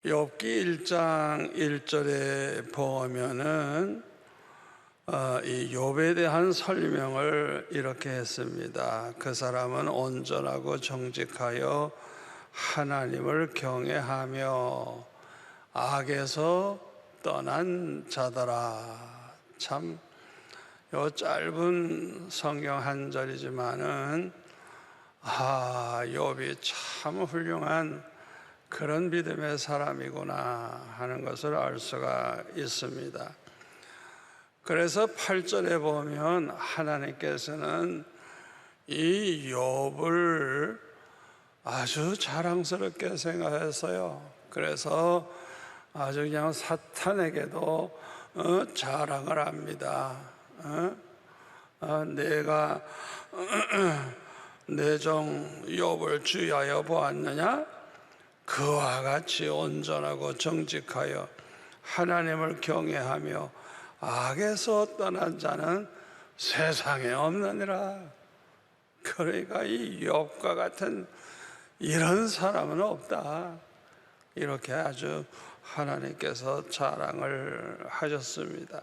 욥기 1장 1절에 보면은 이 욥에 대한 설명을 이렇게 했습니다. 그 사람은 온전하고 정직하여 하나님을 경외하며 악에서 떠난 자더라. 참 요 짧은 성경 한 절이지만은 욥이 참 훌륭한 그런 믿음의 사람이구나 하는 것을 알 수가 있습니다. 그래서 8절에 보면 하나님께서는 이 욥을 아주 자랑스럽게 생각했어요. 그래서 아주 그냥 사탄에게도 자랑을 합니다. 내가 내 종 욥을 주의하여 보았느냐? 그와 같이 온전하고 정직하여 하나님을 경외하며 악에서 떠난 자는 세상에 없느니라. 그러니까 이 욥과 같은 이런 사람은 없다. 이렇게 아주 하나님께서 자랑을 하셨습니다.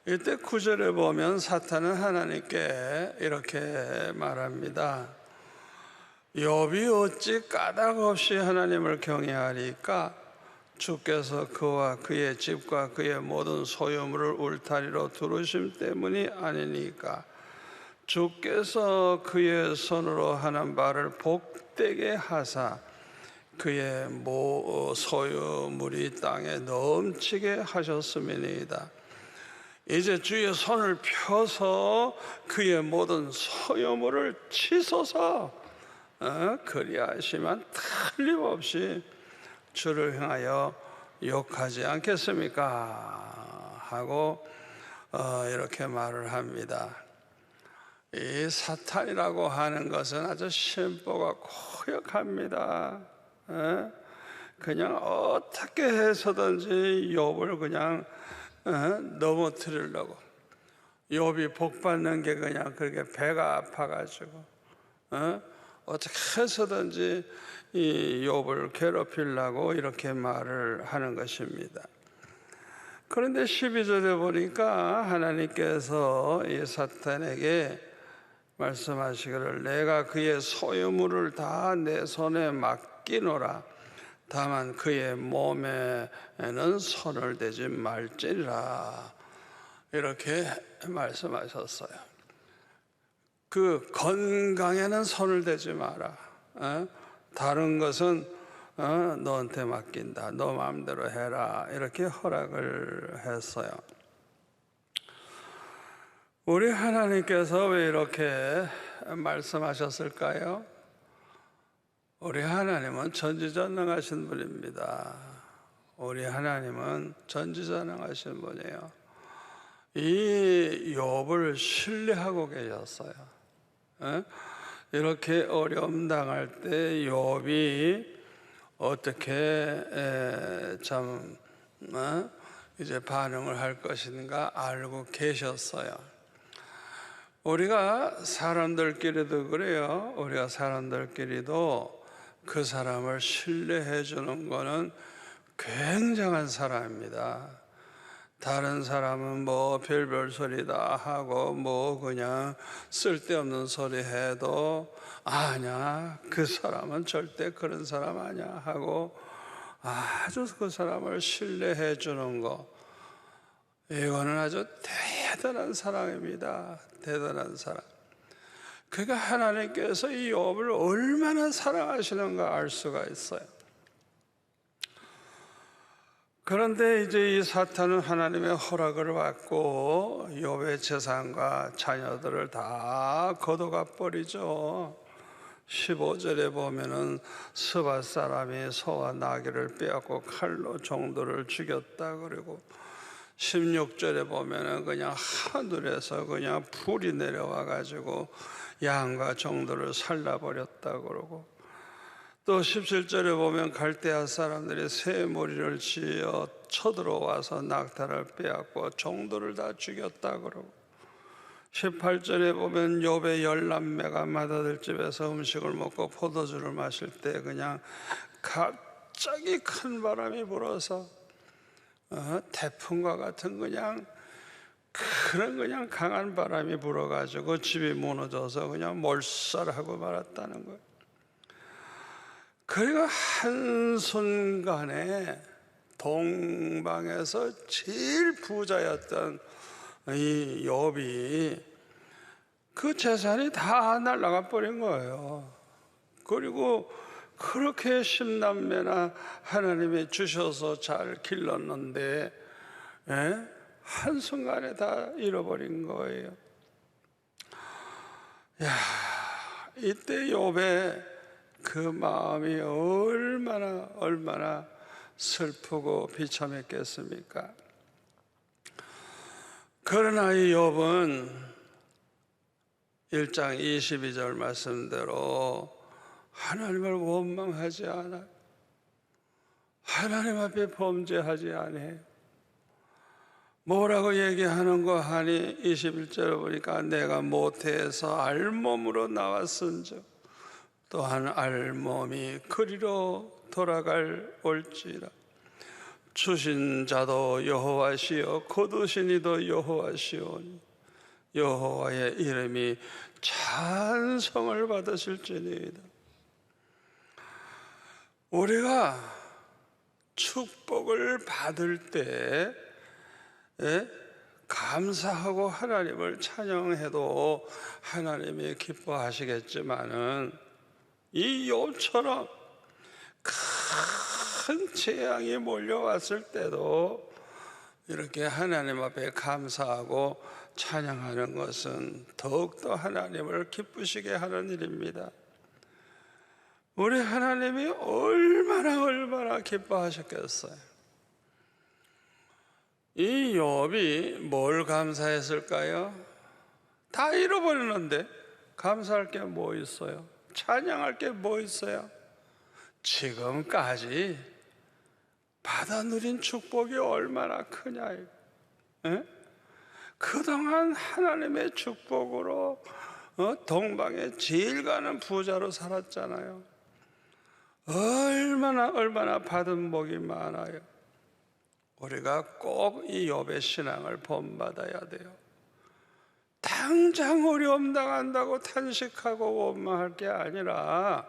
이때 9절에 보면 사탄은 하나님께 이렇게 말합니다. 욥이 어찌 까닭 없이 하나님을 경외하리까? 주께서 그와 그의 집과 그의 모든 소유물을 울타리로 두르심 때문이 아니니까. 주께서 그의 손으로 하는 바를 복되게 하사 그의 소유물이 땅에 넘치게 하셨음이니이다. 이제 주의 손을 펴서 그의 모든 소유물을 치소서. 그리하시면 틀림없이 주를 향하여 욕하지 않겠습니까? 하고 이렇게 말을 합니다. 이 사탄이라고 하는 것은 아주 심보가 고약합니다. 그냥 어떻게 해서든지 욥을 그냥 넘어뜨리려고. 욥이 복 받는 게 그냥 그렇게 배가 아파가지고 어떻게 해서든지 이 욥을 괴롭히려고 이렇게 말을 하는 것입니다. 그런데 12절에 보니까 하나님께서 이 사탄에게 말씀하시기를 내가 그의 소유물을 다 내 손에 맡기노라. 다만 그의 몸에는 손을 대지 말지니라. 이렇게 말씀하셨어요. 그 건강에는 손을 대지 마라. 다른 것은 너한테 맡긴다. 너 마음대로 해라. 이렇게 허락을 했어요. 우리 하나님께서 왜 이렇게 말씀하셨을까요? 우리 하나님은 전지전능하신 분입니다. 우리 하나님은 전지전능하신 분이에요. 이 욥을 신뢰하고 계셨어요. 이렇게 어려움 당할 때 욥이 어떻게 이제 반응을 할 것인가 알고 계셨어요. 우리가 사람들끼리도 그래요. 우리가 사람들끼리도 그 사람을 신뢰해 주는 거는 굉장한 사람입니다. 다른 사람은 뭐 별별 소리 다 하고 뭐 그냥 쓸데없는 소리 해도 아니야, 그 사람은 절대 그런 사람 아니야 하고 아주 그 사람을 신뢰해 주는 거, 이거는 아주 대단한 사랑입니다. 대단한 사랑. 그러니까 하나님께서 이 욥을 얼마나 사랑하시는가 알 수가 있어요. 그런데 이제 이 사탄은 하나님의 허락을 받고 욥의 재산과 자녀들을 다 거둬가 버리죠. 15절에 보면은 스밧 사람이 소와 나귀를 빼앗고 칼로 종들을 죽였다 그러고, 16절에 보면은 그냥 하늘에서 그냥 불이 내려와 가지고 양과 종들을 살라버렸다 그러고, 또 17절에 보면 갈대아 사람들이 새 무리를 지어 쳐들어와서 낙타를 빼앗고 종들을 다 죽였다 그러고, 18절에 보면 욥의 10남매가 맏아들 집에서 음식을 먹고 포도주를 마실 때 그냥 갑자기 큰 바람이 불어서 태풍과 같은 그냥 강한 바람이 불어가지고 집이 무너져서 그냥 몰살하고 말았다는 거예요. 그리고 한순간에 동방에서 제일 부자였던 이 욥이 그 재산이 다 날아가 버린 거예요. 그리고 그렇게 십남매나 하나님이 주셔서 잘 길렀는데 한순간에 다 잃어버린 거예요. 이때 욥의 그 마음이 얼마나 슬프고 비참했겠습니까? 그러나 이 욥은 1장 22절 말씀대로 하나님을 원망하지 않아요. 하나님 앞에 범죄하지 않아요. 뭐라고 얘기하는 거 하니 21절에 보니까 내가 모태에서 알몸으로 나왔은즉 또한 알몸이 그리로 돌아갈 올지라. 주신 자도 여호와시요 거두신 이도 여호와시오니 여호와의 이름이 찬송을 받으실지니이다. 우리가 축복을 받을 때 감사하고 하나님을 찬양해도 하나님이 기뻐하시겠지만은 이 욥처럼 큰 재앙이 몰려왔을 때도 이렇게 하나님 앞에 감사하고 찬양하는 것은 더욱더 하나님을 기쁘시게 하는 일입니다. 우리 하나님이 얼마나 기뻐하셨겠어요. 이 욥이 뭘 감사했을까요? 다 잃어버리는데 감사할 게 뭐 있어요? 찬양할 게 뭐 있어요? 지금까지 받아 누린 축복이 얼마나 크냐. 그동안 하나님의 축복으로 동방에 제일 가는 부자로 살았잖아요. 얼마나 받은 복이 많아요. 우리가 꼭 이 욥의 신앙을 본받아야 돼요. 당장 어려움 당한다고 탄식하고 원망할 게 아니라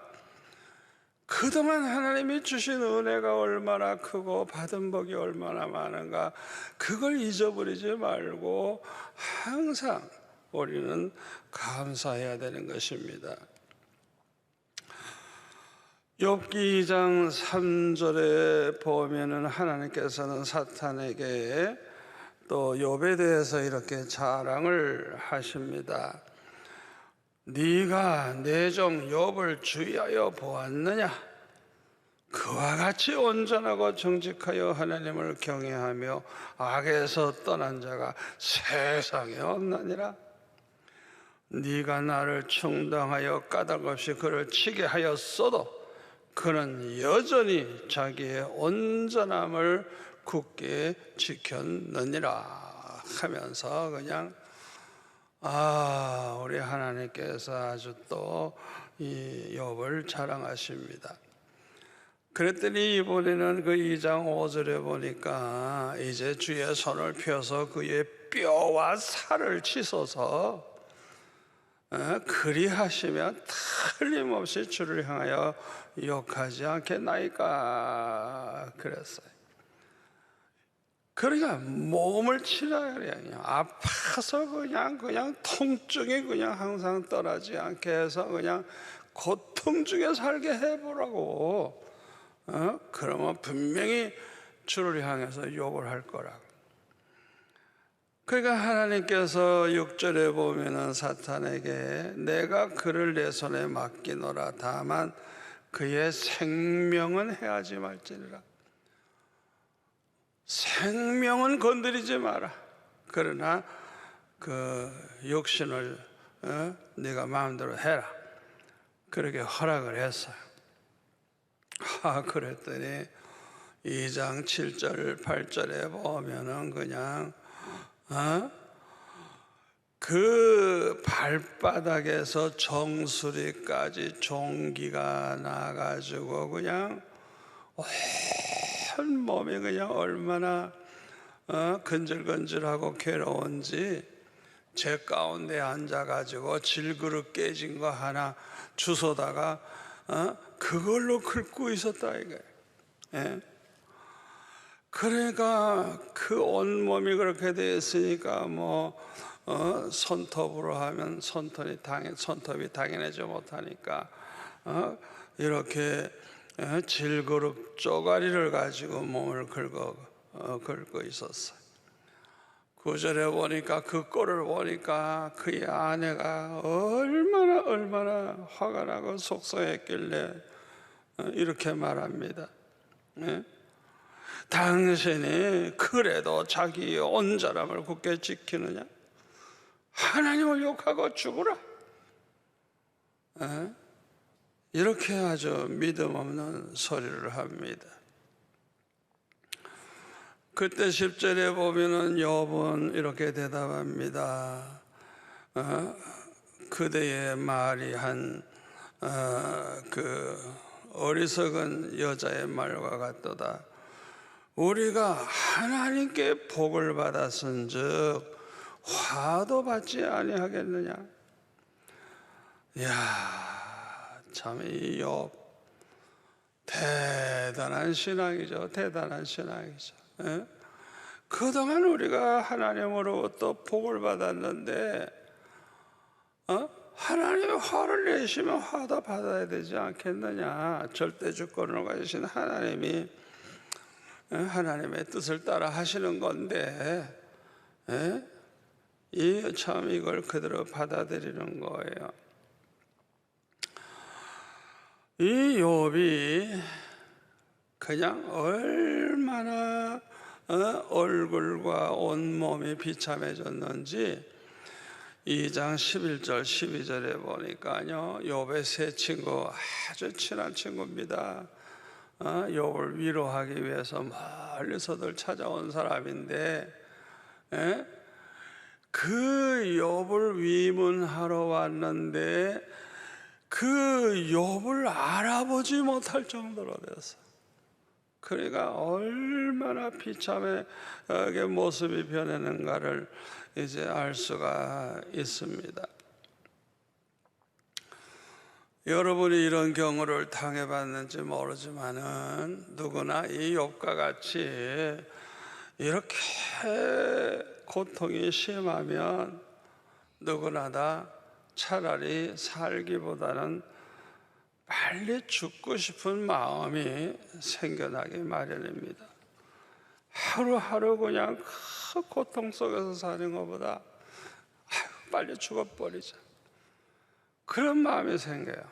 그동안 하나님이 주신 은혜가 얼마나 크고 받은 복이 얼마나 많은가, 그걸 잊어버리지 말고 항상 우리는 감사해야 되는 것입니다. 욥기 2장 3절에 보면은 하나님께서는 사탄에게 또 욥에 대해서 이렇게 자랑을 하십니다. 네가 내 종 욥을 주의하여 보았느냐? 그와 같이 온전하고 정직하여 하나님을 경외하며 악에서 떠난 자가 세상에 없느니라. 네가 나를 충당하여 까닭없이 그를 치게 하였어도 그는 여전히 자기의 온전함을 굳게 지켰느니라 하면서 그냥 우리 하나님께서 아주 또 이 욥을 자랑하십니다. 그랬더니 이번에는 그 2장 5절에 보니까 이제 주의 손을 펴서 그의 뼈와 살을 치소서 그리하시면 틀림없이 주를 향하여 욕하지 않겠나이까 그랬어요. 그러니까 몸을 치라 그래요. 아파서 그냥 통증이 그냥 항상 떠나지 않게 해서 그냥 고통 중에 살게 해보라고. 그러면 분명히 주를 향해서 욕을 할 거라고. 그러니까 하나님께서 6절에 보면은 사탄에게 내가 그를 내 손에 맡기노라. 다만 그의 생명은 해하지 말지니라. 생명은 건드리지 마라. 그러나 그 육신을 네가 마음대로 해라. 그렇게 허락을 했어요. 그랬더니 2장 7절 8절에 보면은 그냥 그 발바닥에서 정수리까지 종기가 나가지고 그냥 온 몸이 그냥 얼마나 근질근질하고 괴로운지 제 가운데 앉아가지고 질그릇 깨진 거 하나 주워다가 그걸로 긁고 있었다 이거예요. 예? 그러니까 그 온몸이 그렇게 되었으니까 뭐 손톱으로 하면 손톱이 당연하지 못하니까 이렇게 질그릇 쪼가리를 가지고 몸을 긁고 있었어요. 구절에 보니까 그 꼴을 보니까 그의 아내가 얼마나 화가 나고 속상했길래 이렇게 말합니다. 예? 당신이 그래도 자기 온전함을 굳게 지키느냐? 하나님을 욕하고 죽으라. 예? 이렇게 아주 믿음 없는 소리를 합니다. 그때 10절에 보면은 욥은 이렇게 대답합니다. 그대의 말이 그 어리석은 여자의 말과 같도다. 우리가 하나님께 복을 받았은즉 화도 받지 아니하겠느냐. 이야, 참 이 욥 대단한 신앙이죠. 대단한 신앙이죠. 예? 그동안 우리가 하나님으로부터 복을 받았는데 하나님이 화를 내시면 화도 받아야 되지 않겠느냐. 절대 주권을 가지신 하나님이 하나님의 뜻을 따라 하시는 건데 참 이걸 그대로 받아들이는 거예요. 이 욥이 그냥 얼마나 얼굴과 온몸이 비참해졌는지 2장 11절 12절에 보니까요, 욥의 세 친구, 아주 친한 친구입니다. 욥을 위로하기 위해서 멀리서들 찾아온 사람인데 그 욥을 위문하러 왔는데 그 욥을 알아보지 못할 정도로 됐어. 그러니까 얼마나 비참하게 모습이 변했는가를 이제 알 수가 있습니다. 여러분이 이런 경우를 당해봤는지 모르지만은 누구나 이 욥과 같이 이렇게 고통이 심하면 누구나 다 차라리 살기보다는 빨리 죽고 싶은 마음이 생겨나기 마련입니다. 하루하루 그냥 큰 고통 속에서 사는 것보다 빨리 죽어버리자, 그런 마음이 생겨요.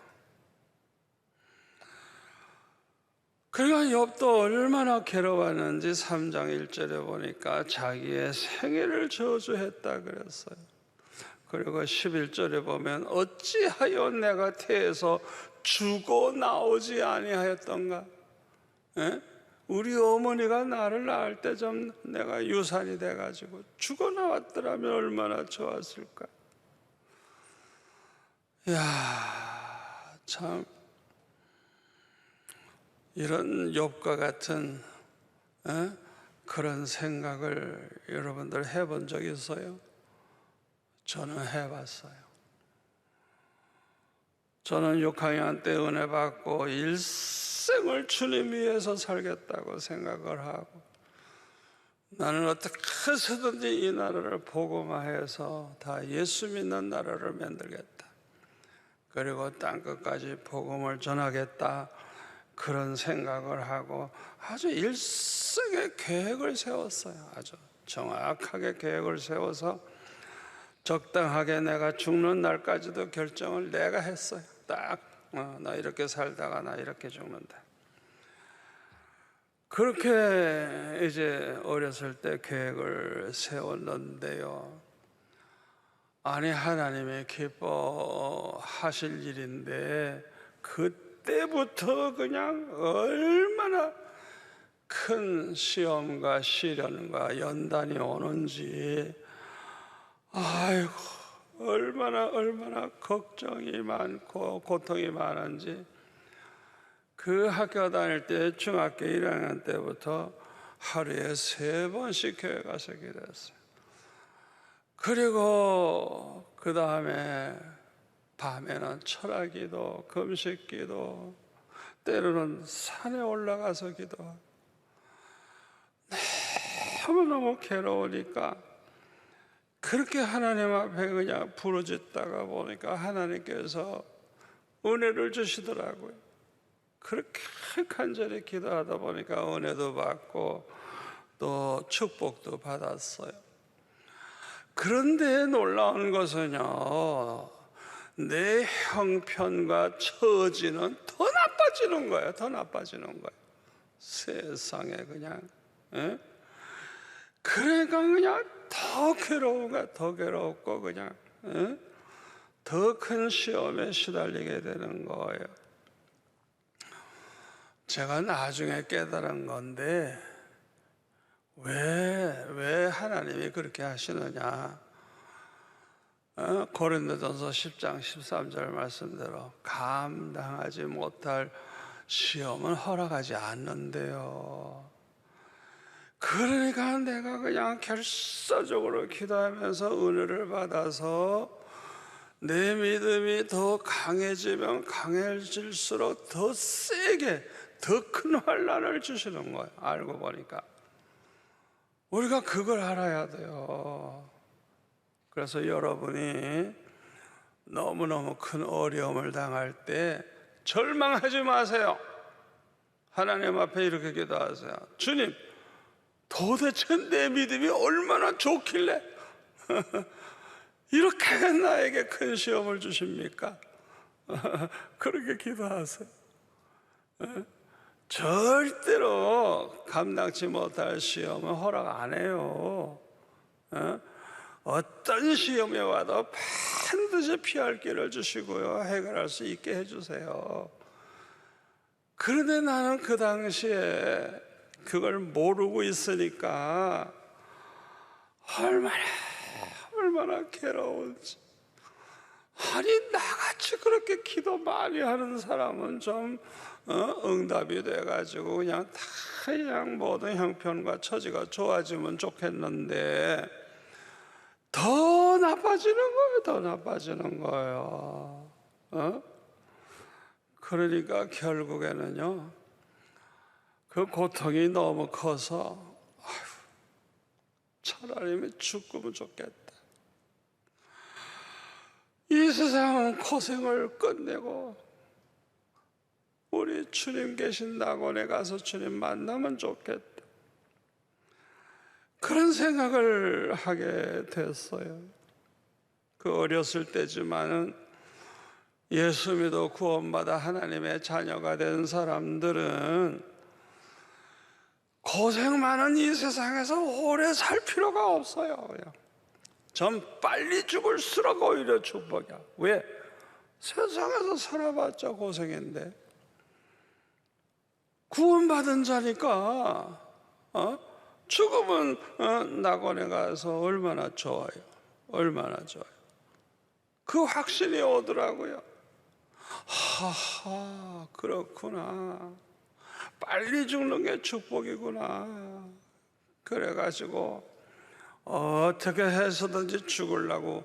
그러니까 욥도 얼마나 괴로웠는지 3장 1절에 보니까 자기의 생애를 저주했다 그랬어요. 그리고 11절에 보면 어찌하여 내가 태에서 죽어 나오지 아니하였던가. 우리 어머니가 나를 낳을 때 좀 내가 유산이 돼가지고 죽어 나왔더라면 얼마나 좋았을까. 이야, 참 이런 욥과 같은 그런 생각을 여러분들 해본 적 있어요? 저는 해봤어요. 저는 6학년 때 은혜 받고 일생을 주님 위해서 살겠다고 생각을 하고, 나는 어떻게 해서든지 이 나라를 복음화해서 다 예수 믿는 나라를 만들겠다, 그리고 땅끝까지 복음을 전하겠다, 그런 생각을 하고 아주 일생의 계획을 세웠어요. 아주 정확하게 계획을 세워서 적당하게 내가 죽는 날까지도 결정을 내가 했어요. 딱 나 이렇게 살다가 나 이렇게 죽는다. 그렇게 이제 어렸을 때 계획을 세웠는데요, 아니 하나님의 기뻐하실 일인데 그때부터 그냥 얼마나 큰 시험과 시련과 연단이 오는지, 아이고 얼마나 걱정이 많고 고통이 많은지 그 학교 다닐 때 중학교 1학년 때부터 하루에 3번씩 교회 가서 기도했어요. 그리고 그 다음에 밤에는 철학기도, 금식기도, 때로는 산에 올라가서 기도하고, 너무너무 괴로우니까 그렇게 하나님 앞에 그냥 부르짖다가 보니까 하나님께서 은혜를 주시더라고요. 그렇게 간절히 기도하다 보니까 은혜도 받고 또 축복도 받았어요. 그런데 놀라운 것은요, 내 형편과 처지는 더 나빠지는 거예요. 더 나빠지는 거예요. 세상에 그냥. 에? 그러니까 그냥 더 괴로운 거야. 더 괴롭고 그냥 더 큰 시험에 시달리게 되는 거예요. 제가 나중에 깨달은 건데 왜 하나님이 그렇게 하시느냐. 고린도전서 10장 13절 말씀대로 감당하지 못할 시험은 허락하지 않는데요. 그러니까 내가 그냥 결사적으로 기도하면서 은혜를 받아서 내 믿음이 더 강해지면 강해질수록 더 세게 더 큰 환난을 주시는 거예요. 알고 보니까 우리가 그걸 알아야 돼요. 그래서 여러분이 너무너무 큰 어려움을 당할 때 절망하지 마세요. 하나님 앞에 이렇게 기도하세요. 주님, 도대체 내 믿음이 얼마나 좋길래 이렇게 나에게 큰 시험을 주십니까? 그렇게 기도하세요. 절대로 감당치 못할 시험은 허락 안 해요. 어떤 시험이 와도 반드시 피할 길을 주시고요, 해결할 수 있게 해주세요. 그런데 나는 그 당시에 그걸 모르고 있으니까 얼마나 괴로운지. 아니, 나같이 그렇게 기도 많이 하는 사람은 좀 응답이 돼가지고 그냥 다 그냥 모든 형편과 처지가 좋아지면 좋겠는데 더 나빠지는 거예요. 더 나빠지는 거예요. 그러니까 결국에는요, 그 고통이 너무 커서 차라리 죽으면 좋겠다. 이 세상은 고생을 끝내고 우리 주님 계신 낙원에 가서 주님 만나면 좋겠다. 그런 생각을 하게 됐어요. 그 어렸을 때지만은 예수 믿어 구원받아 하나님의 자녀가 된 사람들은 고생 많은 이 세상에서 오래 살 필요가 없어요. 그냥 전 빨리 죽을수록 오히려 축복이야. 왜? 세상에서 살아봤자 고생인데 구원받은 자니까 죽으면 낙원에 가서 얼마나 좋아요. 얼마나 좋아요. 그 확신이 오더라고요. 하하, 그렇구나. 빨리 죽는 게 축복이구나. 그래가지고 어떻게 해서든지 죽으려고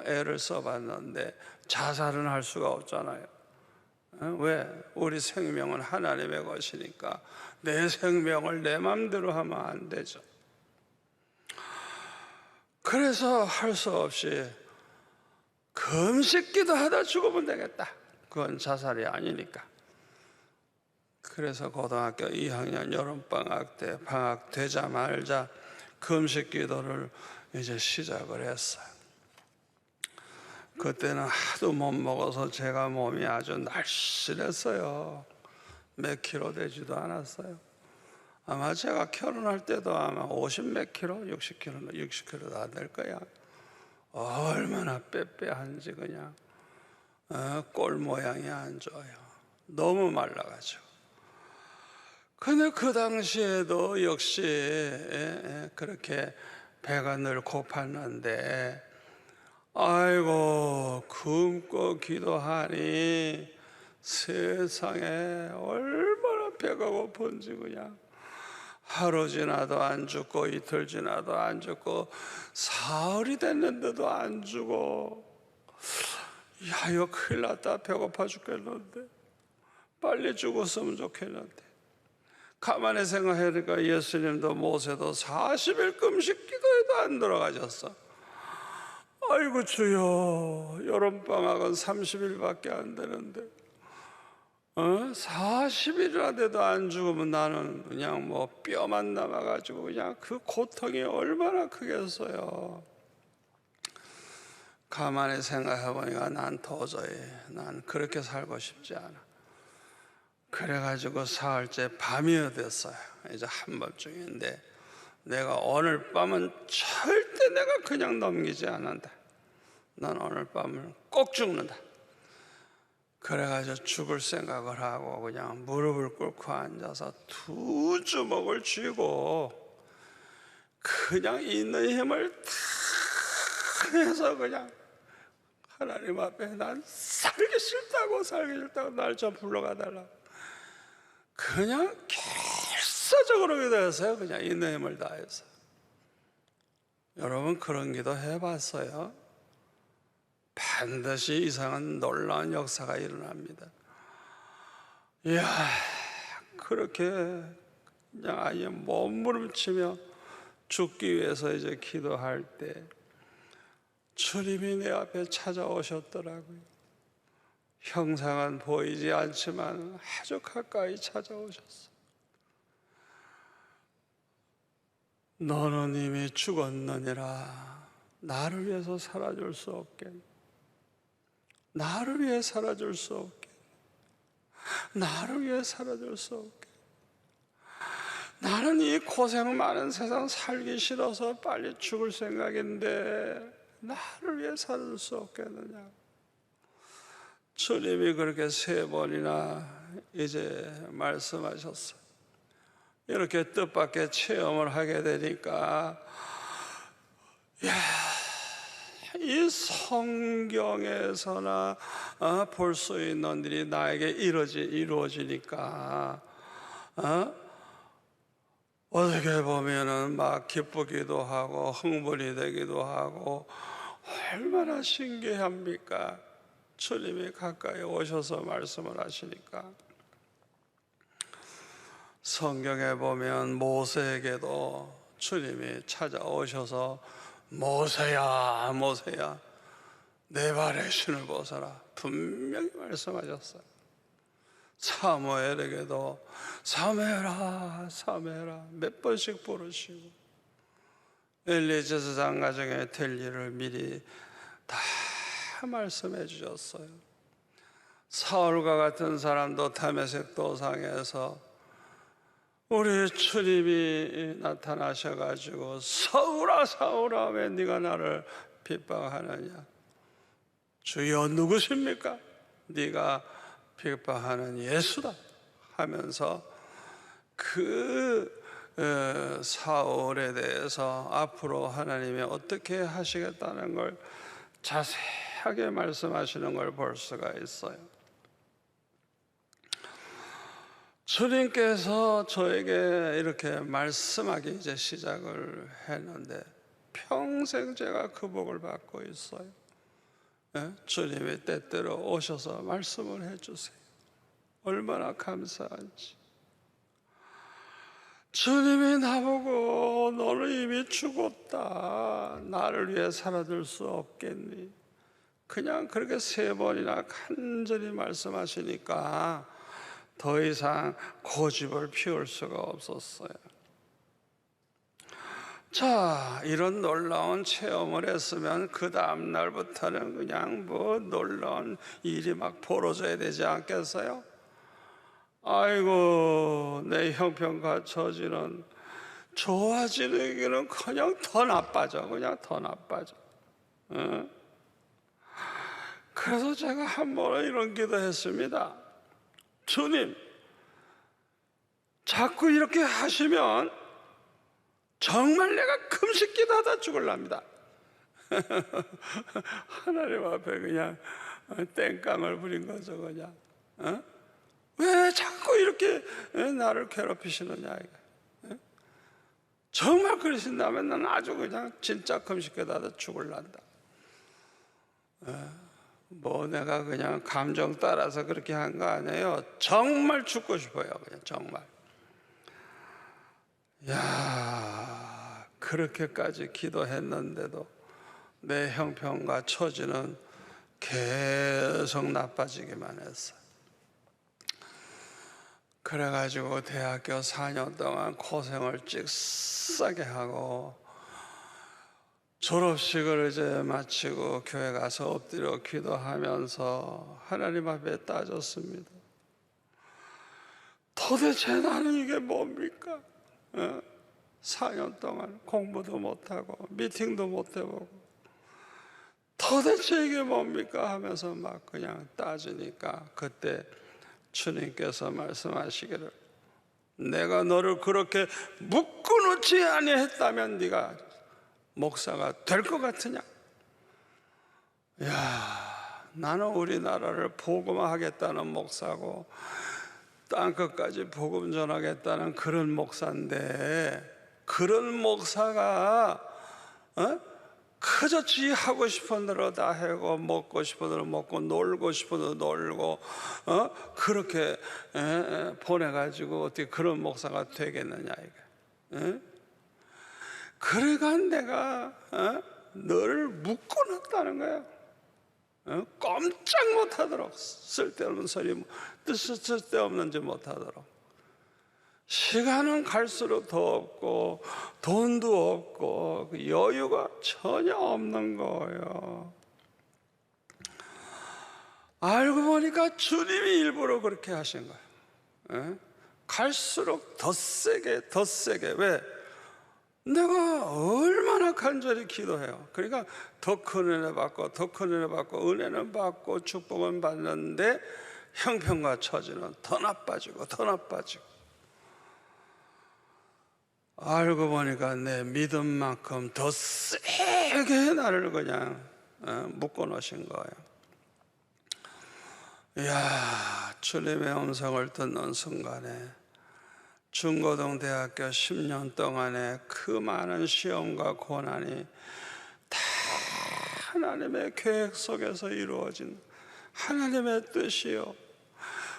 애를 써봤는데 자살은 할 수가 없잖아요. 왜? 우리 생명은 하나님의 것이니까 내 생명을 내 맘대로 하면 안 되죠. 그래서 할 수 없이 금식기도 하다 죽으면 되겠다. 그건 자살이 아니니까. 그래서 고등학교 2학년 여름방학 때 방학 되자마자 금식기도를 이제 시작을 했어요. 그때는 하도 못 먹어서 제가 몸이 아주 날씬했어요. 몇 킬로 되지도 않았어요. 아마 제가 결혼할 때도 아마 50 몇 킬로, 60킬로도 안 될 거야. 얼마나 빼빼한지 그냥 꼴 모양이 안 좋아요. 너무 말라가지고. 근데 그 당시에도 역시 그렇게 배가 늘 고팠는데 아이고 굶고 기도하니 세상에 얼마나 배가 고픈지 그냥 하루 지나도 안 죽고 이틀 지나도 안 죽고 사흘이 됐는데도 안 죽어. 야, 이거 큰일 났다. 배고파 죽겠는데 빨리 죽었으면 좋겠는데. 가만히 생각해보니까 예수님도 모세도 40일 금식 기도에도 안 들어가셨어. 아이고 주여, 여름방학은 30일밖에 안 되는데 40일이나 돼도 안 죽으면 나는 그냥 뭐 뼈만 남아가지고 그냥 그 고통이 얼마나 크겠어요. 가만히 생각해보니까 난 도저히 난 그렇게 살고 싶지 않아. 그래가지고 사흘째 밤이 됐어요. 이제 한밤중인데 내가 오늘 밤은 절대 내가 그냥 넘기지 않는다. 난 오늘 밤을 꼭 죽는다. 그래가지고 죽을 생각을 하고 그냥 무릎을 꿇고 앉아서 두 주먹을 쥐고 그냥 있는 힘을 다 해서 그냥 하나님 앞에 난 살기 싫다고 날 좀 불러가달라. 그냥 결사적으로 기도했어요. 그냥 있는 힘을 다해서. 여러분 그런 기도 해봤어요? 반드시 이상한 놀라운 역사가 일어납니다. 이야, 그렇게 그냥 아예 몸부림치며 죽기 위해서 이제 기도할 때 주님이 내 앞에 찾아오셨더라고요. 형상은 보이지 않지만 아주 가까이 찾아오셨어. 너는 이미 죽었느니라. 나를 위해서 살아줄 수 없겠니? 나를 위해 살아줄 수 없게. 나를 위해 살아줄 수 없게. 나는 이 고생 많은 세상 살기 싫어서 빨리 죽을 생각인데 나를 위해 살아줄 수 없겠느냐. 주님이 그렇게 3번이나 이제 말씀하셨어요. 이렇게 뜻밖의 체험을 하게 되니까 이 성경에서나 볼 수 있는 일이 나에게 이루어지니까 어떻게 보면은 막 기쁘기도 하고 흥분이 되기도 하고 얼마나 신기합니까? 주님이 가까이 오셔서 말씀을 하시니까. 성경에 보면 모세에게도 주님이 찾아오셔서 모세야 모세야 내 발의 신을 벗어라 분명히 말씀하셨어요. 사무엘에게도 사무엘아 사무엘아 몇 번씩 부르시고 엘리 제사장 가정에 될 일을 미리 다 말씀해 주셨어요. 사울과 같은 사람도 다메섹 도상에서 우리 주님이 나타나셔가지고 사울아 사울아 왜 네가 나를 핍박하느냐. 주여 누구십니까? 네가 핍박하는 예수다 하면서 그 사울에 대해서 앞으로 하나님이 어떻게 하시겠다는 걸 자세하게 말씀하시는 걸 볼 수가 있어요. 주님께서 저에게 이렇게 말씀하기 이제 시작을 했는데 평생 제가 그 복을 받고 있어요. 주님이 때때로 오셔서 말씀을 해주세요. 얼마나 감사한지. 주님이 나보고 너는 이미 죽었다. 나를 위해 살아줄 수 없겠니? 그냥 그렇게 3번이나 간절히 말씀하시니까 더 이상 고집을 피울 수가 없었어요. 자, 이런 놀라운 체험을 했으면 그 다음 날부터는 그냥 뭐 놀라운 일이 막 벌어져야 되지 않겠어요? 아이고, 내 형편과 처지는 좋아지기는 그냥 더 나빠져. 그냥 더 나빠져. 그래서 제가 한 번은 이런 기도했습니다. 주님, 자꾸 이렇게 하시면 정말 내가 금식 기도하다 죽을랍니다. 하나님 앞에 그냥 땡깡을 부린 거죠. 그냥 어? 왜 자꾸 이렇게 나를 괴롭히시느냐 이거. 정말 그러신다면 나는 아주 그냥 진짜 금식회다도 죽을란다. 뭐 내가 그냥 감정 따라서 그렇게 한 거 아니에요. 정말 죽고 싶어요. 그냥 정말. 야, 그렇게까지 기도했는데도 내 형편과 처지는 계속 나빠지기만 했어요. 그래가지고 대학교 4년 동안 고생을 찍싸게 하고 졸업식을 이제 마치고 교회 가서 엎드려 기도하면서 하나님 앞에 따졌습니다. 도대체 나는 이게 뭡니까? 4년 동안 공부도 못하고 미팅도 못 해보고 도대체 이게 뭡니까? 하면서 막 그냥 따지니까 그때 주님께서 말씀하시기를 내가 너를 그렇게 묶어놓지 아니했다면 네가 목사가 될 것 같으냐? 야, 나는 우리나라를 복음화하겠다는 목사고 땅끝까지 복음 전하겠다는 그런 목사인데 그런 목사가 그저 지 하고 싶은 대로 다 하고 먹고 싶은 대로 먹고 놀고 싶은 대로 놀고 그렇게 보내가지고 어떻게 그런 목사가 되겠느냐 이게. 그래가 내가 너를 묶어놨다는 거야. 꼼짝 못하도록 쓸데없는 소리 쓸데없는 짓 못하도록. 시간은 갈수록 더 없고 돈도 없고 여유가 전혀 없는 거예요. 알고 보니까 주님이 일부러 그렇게 하신 거예요. 갈수록 더 세게 더 세게. 왜? 내가 얼마나 간절히 기도해요. 그러니까 더 큰 은혜 받고 더 큰 은혜 받고 은혜는 받고 축복은 받는데 형편과 처지는 더 나빠지고 더 나빠지고. 알고 보니까 내 믿음만큼 더 세게 나를 그냥 묶어 놓으신 거예요. 이야, 주님의 음성을 듣는 순간에 중고등대학교 10년 동안의 그 많은 시험과 고난이 다 하나님의 계획 속에서 이루어진 하나님의 뜻이요,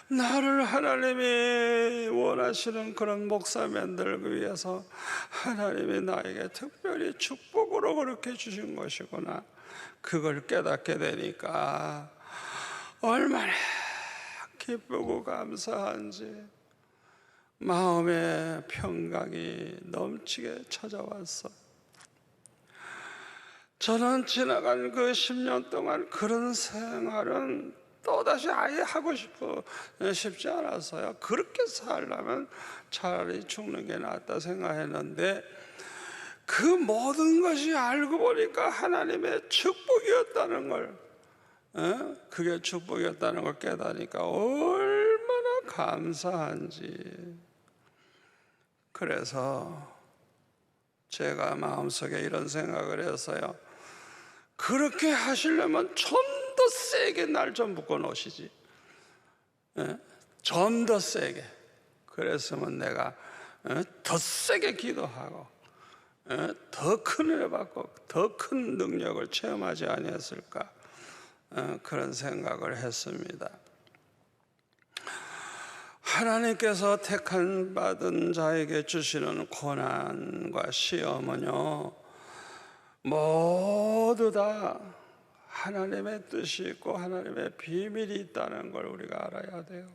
나를 하나님이 원하시는 그런 목사 만들기 위해서 하나님이 나에게 특별히 축복으로 그렇게 주신 것이구나, 그걸 깨닫게 되니까 얼마나 기쁘고 감사한지 마음의 평강이 넘치게 찾아왔어. 저는 지나간 그 10년 동안 그런 생활은 또다시 아예 하고 싶지 않았어요. 그렇게 살려면 차라리 죽는 게 낫다 생각했는데 그 모든 것이 알고 보니까 하나님의 축복이었다는 걸, 그게 축복이었다는 걸 깨닫으니까 얼마나 감사한지. 그래서 제가 마음속에 이런 생각을 했어요. 그렇게 하시려면 좀 더 세게 날 좀 묶어 놓으시지. 좀 더 세게. 그랬으면 내가 더 세게 기도하고 더 큰 은혜 받고 더 큰 능력을 체험하지 아니했을까, 그런 생각을 했습니다. 하나님께서 택한 받은 자에게 주시는 고난과 시험은요, 모두 다 하나님의 뜻이 있고 하나님의 비밀이 있다는 걸 우리가 알아야 돼요.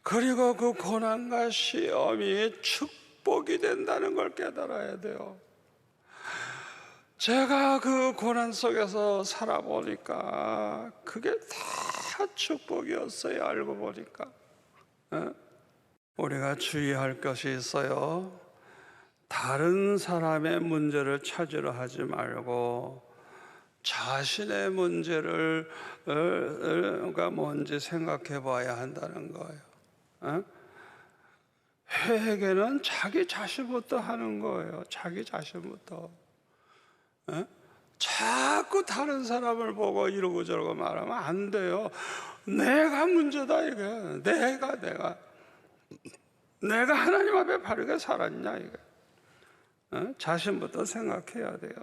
그리고 그 고난과 시험이 축복이 된다는 걸 깨달아야 돼요. 제가 그 고난 속에서 살아보니까 그게 다 축복이었어요. 알고 보니까. 우리가 주의할 것이 있어요. 다른 사람의 문제를 찾으려 하지 말고 자신의 문제를 뭔지 생각해 봐야 한다는 거예요. 회개는 자기 자신부터 하는 거예요. 자기 자신부터. 자꾸 다른 사람을 보고 이러고 저러고 말하면 안 돼요. 내가 문제다 이게. 내가 하나님 앞에 바르게 살았냐 이게. 자신부터 생각해야 돼요.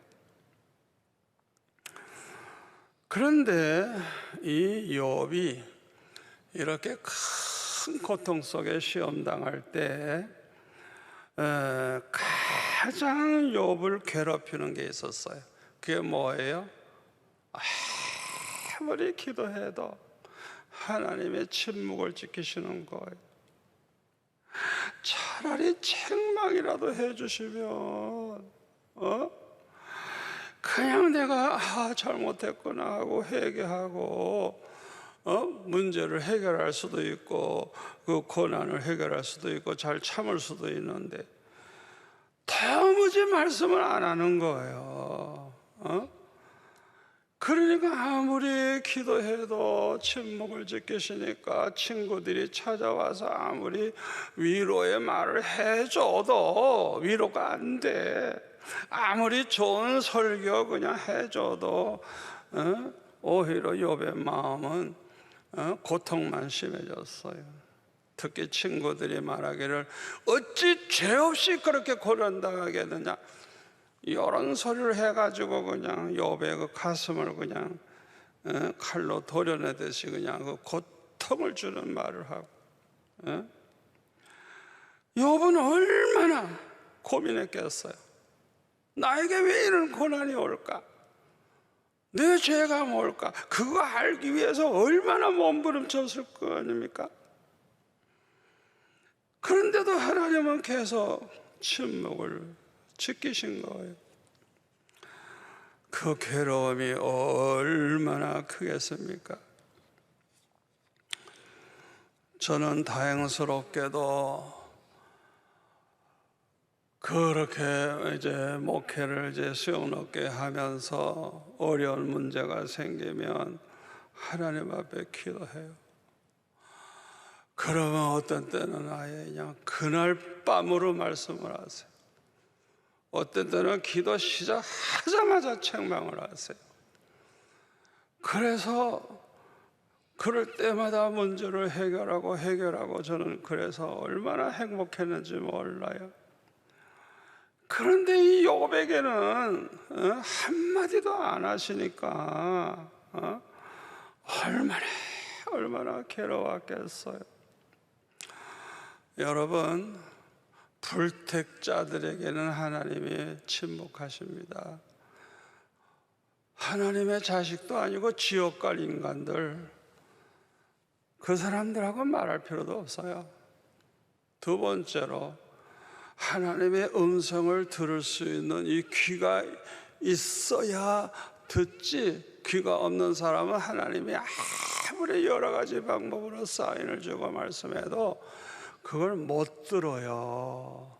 그런데 이 욥이 이렇게 큰 고통 속에 시험 당할 때 가장 욥을 괴롭히는 게 있었어요. 그게 뭐예요? 아무리 기도해도 하나님의 침묵을 지키시는 거예요. 차라리 책망이라도 해주시면 그냥 내가 잘못했구나 하고 회개하고 문제를 해결할 수도 있고 그 고난을 해결할 수도 있고 잘 참을 수도 있는데 도무지 말씀을 안 하는 거예요. 그러니까 아무리 기도해도 침묵을 지키시니까 친구들이 찾아와서 아무리 위로의 말을 해줘도 위로가 안 돼. 아무리 좋은 설교 그냥 해줘도 오히려 욥의 마음은 고통만 심해졌어요. 특히 친구들이 말하기를 어찌 죄 없이 그렇게 고난당하겠느냐, 이런 소리를 해가지고 그냥 욥의 그 가슴을 그냥 칼로 도려내듯이 그냥 그 고통을 주는 말을 하고, 욥은 얼마나 고민했겠어요. 나에게 왜 이런 고난이 올까? 내 죄가 뭘까? 그거 알기 위해서 얼마나 몸부림쳤을 거 아닙니까? 그런데도 하나님은 계속 침묵을 지키신 거예요. 그 괴로움이 얼마나 크겠습니까? 저는 다행스럽게도 그렇게 이제 목회를 이제 수용 높게 하면서 어려운 문제가 생기면 하나님 앞에 기도해요. 그러면 어떤 때는 아예 그냥 그날 밤으로 말씀을 하세요. 어떤 때는 기도 시작하자마자 책망을 하세요. 그래서 그럴 때마다 문제를 해결하고 저는 그래서 얼마나 행복했는지 몰라요. 그런데 이 욥에게는 한마디도 안 하시니까 얼마나 괴로웠겠어요. 여러분, 불택자들에게는 하나님이 침묵하십니다. 하나님의 자식도 아니고 지옥 갈 인간들, 그 사람들하고 말할 필요도 없어요. 두 번째로, 하나님의 음성을 들을 수 있는 이 귀가 있어야 듣지, 귀가 없는 사람은 하나님이 아무리 여러 가지 방법으로 사인을 주고 말씀해도 그걸 못 들어요.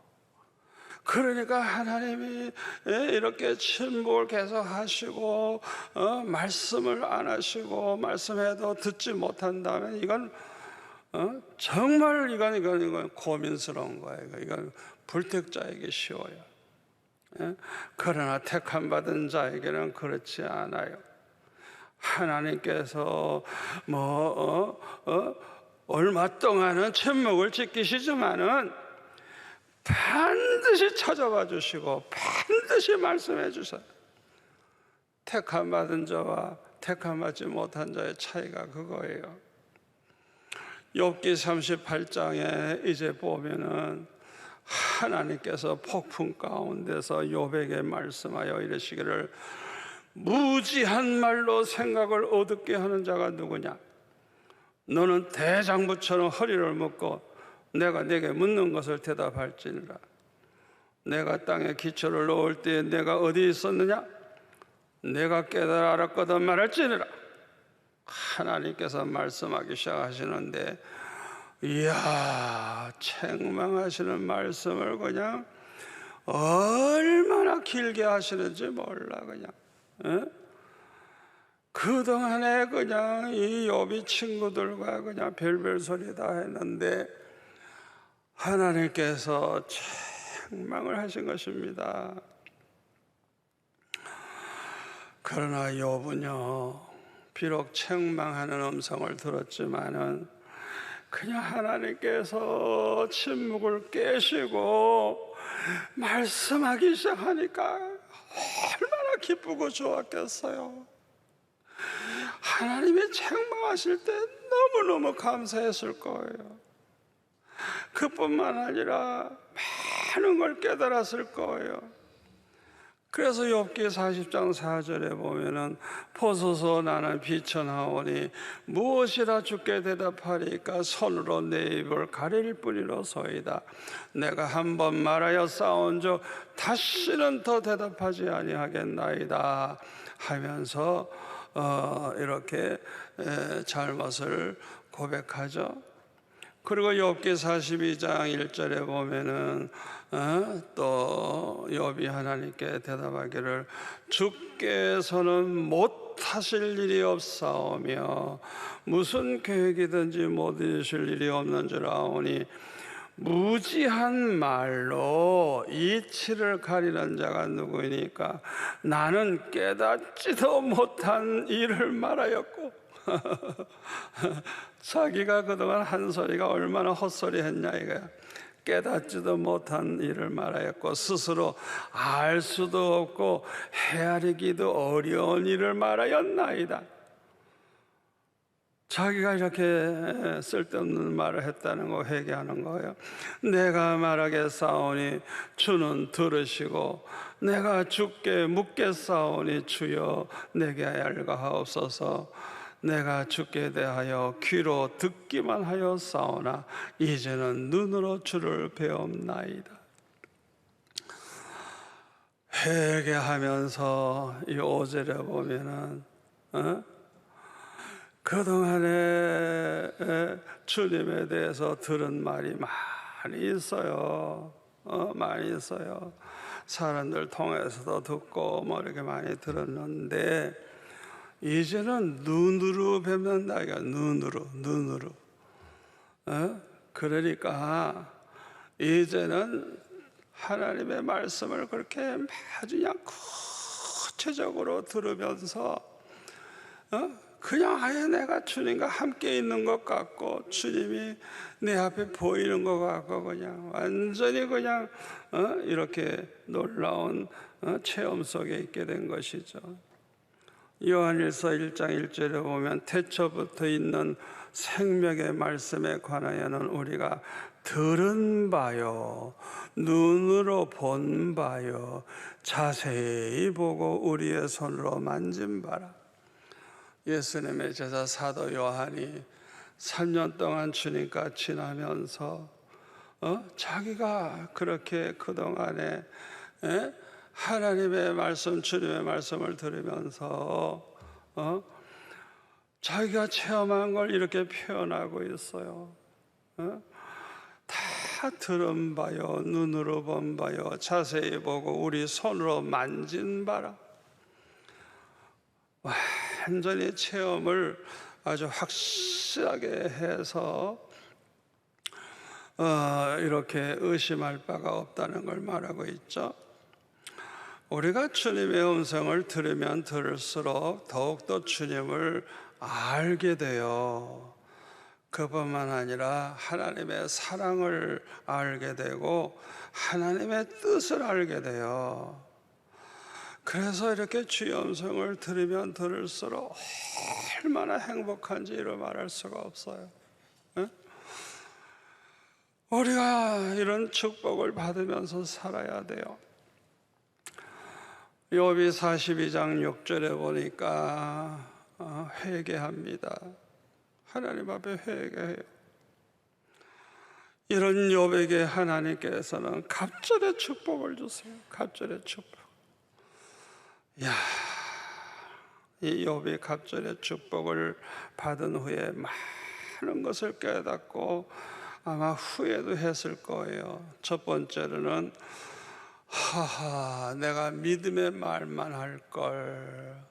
그러니까 하나님이 이렇게 침묵을 계속 하시고 말씀을 안 하시고 말씀해도 듣지 못한다면 이건 정말 이건 고민스러운 거예요. 이건 불택자에게 쉬워요. 그러나 택함 받은 자에게는 그렇지 않아요. 하나님께서 얼마 동안은 침묵을 지키시지만은 반드시 찾아와 주시고 반드시 말씀해 주세요. 택함 받은 자와 택함 받지 못한 자의 차이가 그거예요. 욥기 38장에 이제 보면은 하나님께서 폭풍 가운데서 욥에게 말씀하여 이르시기를, 무지한 말로 생각을 어둡게 하는 자가 누구냐? 너는 대장부처럼 허리를 묶고 내가 네게 묻는 것을 대답할지니라. 내가 땅에 기초를 놓을 때에 내가 어디 있었느냐? 내가 깨달아 알았거든 말할지니라. 하나님께서 말씀하기 시작하시는데, 이야, 책망하시는 말씀을 그냥 얼마나 길게 하시는지 몰라. 그냥 그동안에 그냥 이 욥이 친구들과 그냥 별별 소리 다 했는데 하나님께서 책망을 하신 것입니다. 그러나 욥은요, 비록 책망하는 음성을 들었지만은 그냥 하나님께서 침묵을 깨시고 말씀하기 시작하니까 얼마나 기쁘고 좋았겠어요. 하나님이 책망하실 때 너무너무 감사했을 거예요. 그뿐만 아니라 많은 걸 깨달았을 거예요. 그래서 욥기 40장 4절에 보면은 보소서 나는 비천하오니 무엇이라 주께 대답하리까 손으로 내 입을 가릴 뿐이로소이다. 내가 한 번 말하여 싸운즉 다시는 더 대답하지 아니하겠나이다 하면서 이렇게 잘못을 고백하죠. 그리고 욥기 42장 1절에 보면은 또 욥이 하나님께 대답하기를 주께서는 못하실 일이 없사오며 무슨 계획이든지 못 이루실 일이 없는 줄 아오니 무지한 말로 이치를 가리는 자가 누구이니까 나는 깨닫지도 못한 일을 말하였고 자기가 그동안 한 소리가 얼마나 헛소리 했냐 이거야. 깨닫지도 못한 일을 말하였고 스스로 알 수도 없고 헤아리기도 어려운 일을 말하였나이다. 자기가 이렇게 쓸데없는 말을 했다는 거 회개하는 거예요. 내가 말하겠사오니 주는 들으시고 내가 주께 묻겠사오니 주여 내게 알가하옵소서. 내가 주께 대하여 귀로 듣기만 하였사오나 이제는 눈으로 주를 배움나이다. 회개하면서 이 5절에 보면은 그동안에 주님에 대해서 들은 말이 많이 있어요. 많이 있어요. 사람들 통해서도 듣고 뭐 이렇게 많이 들었는데 이제는 눈으로 뵙는다. 눈으로. 그러니까 이제는 하나님의 말씀을 그렇게 아주 그냥 구체적으로 들으면서 그냥 아예 내가 주님과 함께 있는 것 같고 주님이 내 앞에 보이는 것 같고 그냥 완전히 그냥 이렇게 놀라운 체험 속에 있게 된 것이죠. 요한일서 1장 1절에 보면 태초부터 있는 생명의 말씀에 관하여는 우리가 들은 바요 눈으로 본 바요 자세히 보고 우리의 손으로 만진 바라. 예수님의 제자 사도 요한이 3년 동안 주님과 지나면서 자기가 그렇게 그동안에 하나님의 말씀, 주님의 말씀을 들으면서 자기가 체험한 걸 이렇게 표현하고 있어요. 다 들은 바요, 눈으로 본 바요, 자세히 보고 우리 손으로 만진 바라. 완전히 체험을 아주 확실하게 해서 이렇게 의심할 바가 없다는 걸 말하고 있죠. 우리가 주님의 음성을 들으면 들을수록 더욱더 주님을 알게 돼요. 그뿐만 아니라 하나님의 사랑을 알게 되고 하나님의 뜻을 알게 돼요. 그래서 이렇게 주의 음성을 들으면 들을수록 얼마나 행복한지를 말할 수가 없어요. 우리가 이런 축복을 받으면서 살아야 돼요. 욥이 42장 6절에 보니까 회개합니다. 하나님 앞에 회개해요. 이런 욥에게 하나님께서는 갑절의 축복을 주세요. 갑절의 축복. 이 욥이 갑절의 축복을 받은 후에 많은 것을 깨닫고 아마 후회도 했을 거예요. 첫 번째로는 내가 믿음의 말만 할 걸.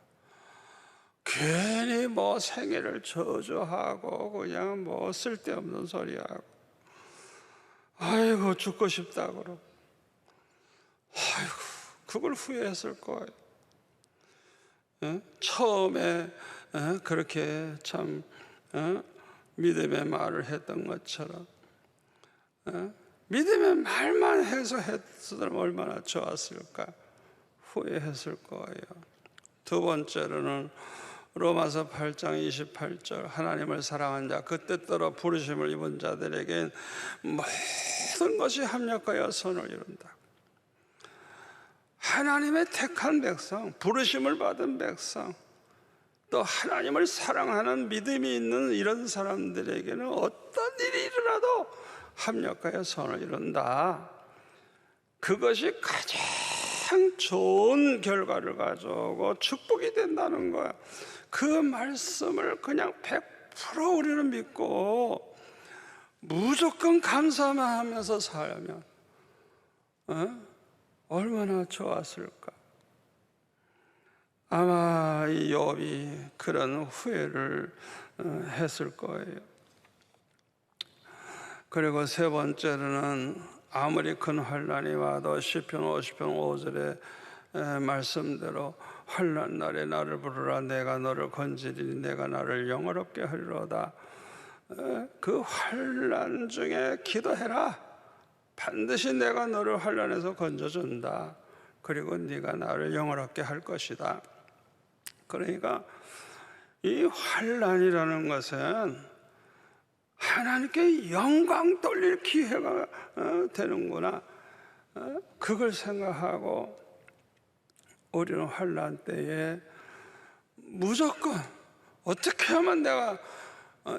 괜히 뭐 생애를 저주하고 그냥 뭐 쓸데없는 소리하고 아이고 죽고 싶다 그러고 아이고 그걸 후회했을 거예요. 처음에 그렇게 참 믿음의 말을 했던 것처럼 믿음의 말만 해서 했으면 얼마나 좋았을까. 후회했을 거예요. 두 번째로는 로마서 8장 28절, 하나님을 사랑한 자, 그때 따라 부르심을 입은 자들에겐 모든 것이 합력하여 선을 이룬다. 하나님의 택한 백성, 부르심을 받은 백성, 또 하나님을 사랑하는 믿음이 있는 이런 사람들에게는 어떤 일이 일어나도 합력하여 선을 이룬다. 그것이 가장 좋은 결과를 가져오고 축복이 된다는 거야. 그 말씀을 그냥 100% 우리는 믿고 무조건 감사만 하면서 살면 얼마나 좋았을까. 아마 이 욥이 그런 후회를 했을 거예요. 그리고 세 번째로는 아무리 큰 환난이 와도 시편 50편 5절의 말씀대로 환난 날에 나를 부르라, 내가 너를 건지리니 내가 나를 영화롭게 하리로다. 그 환난 중에 기도해라. 반드시 내가 너를 환난에서 건져준다. 그리고 네가 나를 영화롭게 할 것이다. 그러니까 이 환난이라는 것은 하나님께 영광 돌릴 기회가 되는구나. 그걸 생각하고 우리는 환난 때에 무조건 어떻게 하면 내가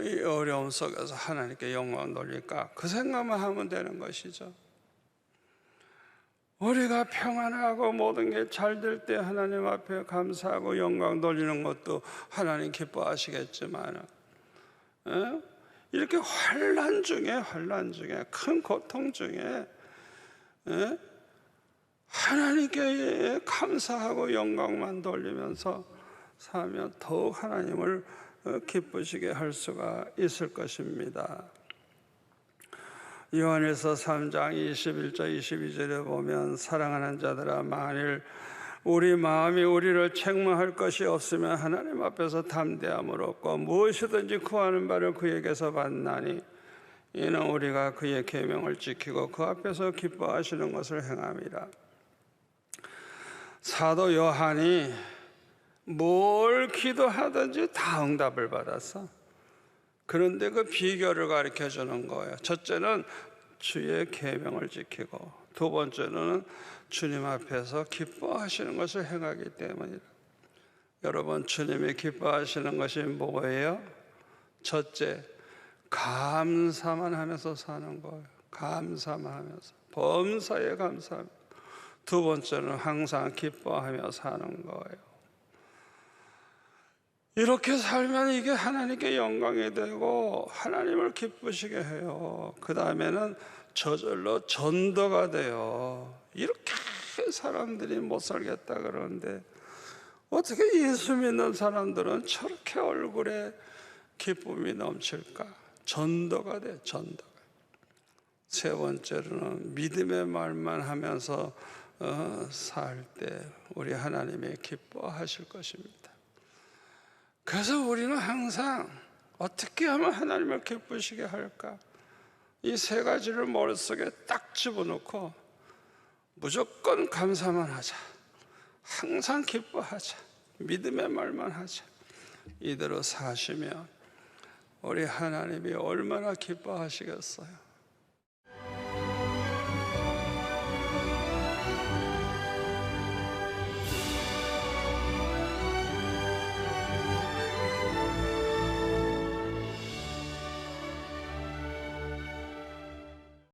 이 어려움 속에서 하나님께 영광 돌릴까, 그 생각만 하면 되는 것이죠. 우리가 평안하고 모든 게 잘 될 때 하나님 앞에 감사하고 영광 돌리는 것도 하나님 기뻐하시겠지만 이렇게 환난 중에 큰 고통 중에 하나님께 감사하고 영광만 돌리면서 살면 더욱 하나님을 기쁘시게 할 수가 있을 것입니다. 요한일서 3장 21절 22절에 보면 사랑하는 자들아, 만일 우리 마음이 우리를 책망할 것이 없으면 하나님 앞에서 담대함을 얻고 무엇이든지 구하는 바를 그에게서 받나니 이는 우리가 그의 계명을 지키고 그 앞에서 기뻐하시는 것을 행함이라. 사도 요한이 뭘 기도하든지 다 응답을 받았어. 그런데 그 비결을 가르쳐 주는 거예요. 첫째는 주의 계명을 지키고, 두 번째는 주님 앞에서 기뻐하시는 것을 행하기 때문이다. 여러분, 주님이 기뻐하시는 것이 뭐예요? 첫째, 감사만 하면서 사는 거예요. 감사만 하면서, 범사에 감사합니다. 두 번째는 항상 기뻐하며 사는 거예요. 이렇게 살면 이게 하나님께 영광이 되고 하나님을 기쁘시게 해요. 그 다음에는 저절로 전도가 돼요. 이렇게 사람들이 못 살겠다 그러는데 어떻게 예수 믿는 사람들은 저렇게 얼굴에 기쁨이 넘칠까? 전도가 돼, 전도가. 세 번째로는 믿음의 말만 하면서 살 때 우리 하나님이 기뻐하실 것입니다. 그래서 우리는 항상 어떻게 하면 하나님을 기쁘시게 할까? 이 세 가지를 머릿속에 딱 집어넣고 무조건 감사만 하자, 항상 기뻐하자, 믿음의 말만 하자, 이대로 사시면 우리 하나님이 얼마나 기뻐하시겠어요?